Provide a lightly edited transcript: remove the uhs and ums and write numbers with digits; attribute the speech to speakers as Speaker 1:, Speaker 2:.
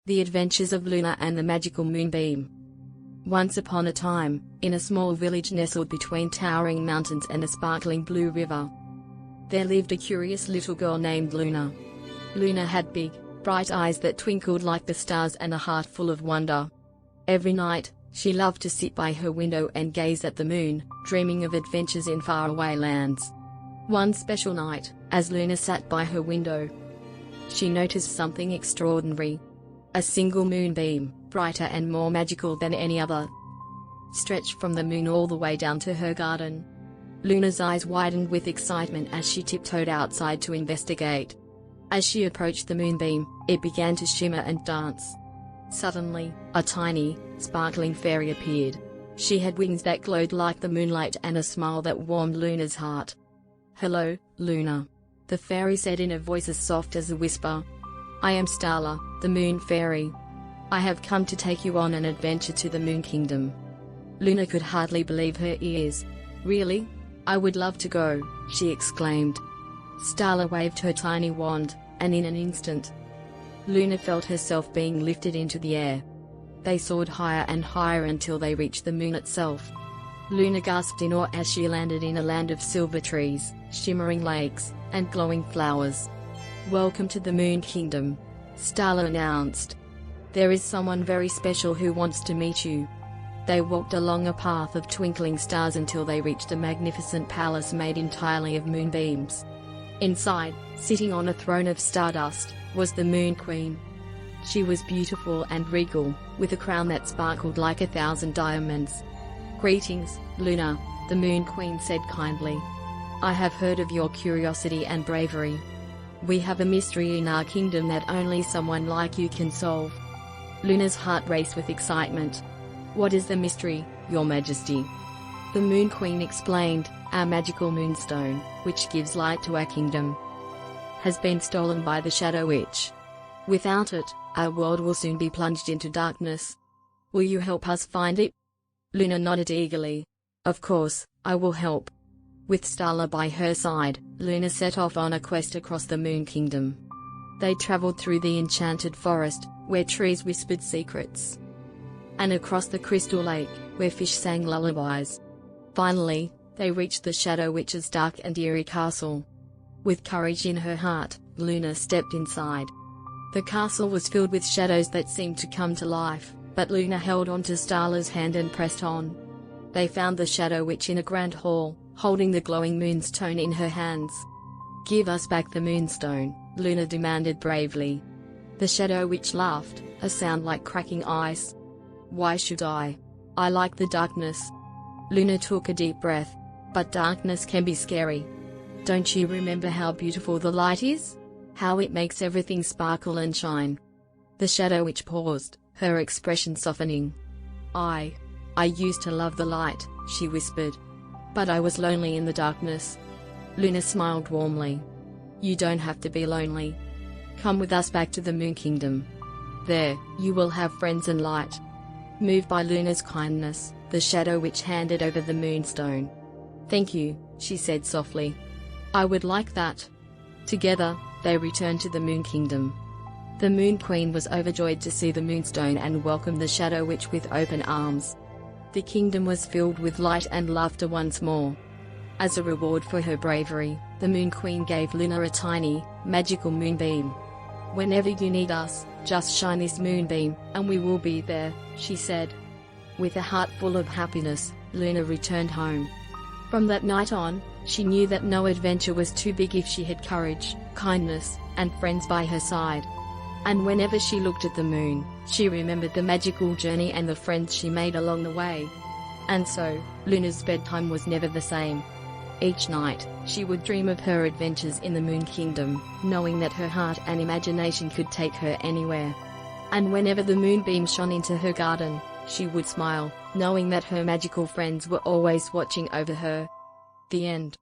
Speaker 1: The Adventures of Luna and the Magical Moonbeam. Once upon a time, in a small village nestled between towering mountains and a sparkling blue river, there lived a curious little girl named Luna. Luna had big, bright eyes that twinkled like the stars and a heart full of wonder. Every night, she loved to sit by her window and gaze at the moon, dreaming of adventures in faraway lands. One special night, as Luna sat by her window, she noticed something extraordinary. A single moonbeam, brighter and more magical than any other, stretched from the moon all the way down to her garden. Luna's eyes widened with excitement as she tiptoed outside to investigate. As she approached the moonbeam, it began to shimmer and dance. Suddenly, a tiny, sparkling fairy appeared. She had wings that glowed like the moonlight and a smile that warmed Luna's heart. "Hello, Luna," the fairy said in a voice as soft as a whisper. "I am Starla, the Moon Fairy. I have come to take you on an adventure to the Moon Kingdom." Luna could hardly believe her ears. "Really? I would love to go," she exclaimed. Starla waved her tiny wand, and in an instant, Luna felt herself being lifted into the air. They soared higher and higher until they reached the moon itself. Luna gasped in awe as she landed in a land of silver trees, shimmering lakes, and glowing flowers. "Welcome to the Moon Kingdom," Starla announced. "There is someone very special who wants to meet you." They walked along a path of twinkling stars until they reached a magnificent palace made entirely of moonbeams. Inside, sitting on a throne of stardust, was the Moon Queen. She was beautiful and regal, with a crown that sparkled like 1,000 diamonds. "Greetings, Luna," the Moon Queen said kindly. "I have heard of your curiosity and bravery. We have a mystery in our kingdom that only someone like you can solve." Luna's heart raced with excitement. "What is the mystery, Your Majesty?" The Moon Queen explained. "Our magical moonstone, which gives light to our kingdom, has been stolen by the Shadow Witch. Without it, our world will soon be plunged into darkness. Will you help us find it?" Luna nodded eagerly. "Of course, I will help." With Starla by her side, Luna set off on a quest across the Moon Kingdom. They traveled through the enchanted forest, where trees whispered secrets, and across the crystal lake, where fish sang lullabies. Finally, they reached the Shadow Witch's dark and eerie castle. With courage in her heart, Luna stepped inside. The castle was filled with shadows that seemed to come to life, but Luna held onto Starla's hand and pressed on. They found the Shadow Witch in a grand hall, holding the glowing moonstone in her hands. "Give us back the moonstone," Luna demanded bravely. The Shadow Witch laughed, a sound like cracking ice. "Why should I? I like the darkness." Luna took a deep breath. "But darkness can be scary. Don't you remember how beautiful the light is? How it makes everything sparkle and shine?" The Shadow Witch paused, her expression softening. I used to love the light," she whispered. "But I was lonely in the darkness." Luna smiled warmly. "You don't have to be lonely. Come with us back to the Moon Kingdom. There, you will have friends and light." Moved by Luna's kindness, the Shadow Witch handed over the moonstone. "Thank you," she said softly. "I would like that." Together, they returned to the Moon Kingdom. The Moon Queen was overjoyed to see the moonstone and welcomed the Shadow Witch with open arms. The kingdom was filled with light and laughter once more. As a reward for her bravery, the Moon Queen gave Luna a tiny, magical moonbeam. "Whenever you need us, just shine this moonbeam, and we will be there," she said. With a heart full of happiness, Luna returned home. From that night on, she knew that no adventure was too big if she had courage, kindness, and friends by her side. And whenever she looked at the moon, she remembered the magical journey and the friends she made along the way. And so, Luna's bedtime was never the same. Each night, she would dream of her adventures in the Moon Kingdom, knowing that her heart and imagination could take her anywhere. And whenever the moonbeam shone into her garden, she would smile, knowing that her magical friends were always watching over her. The end.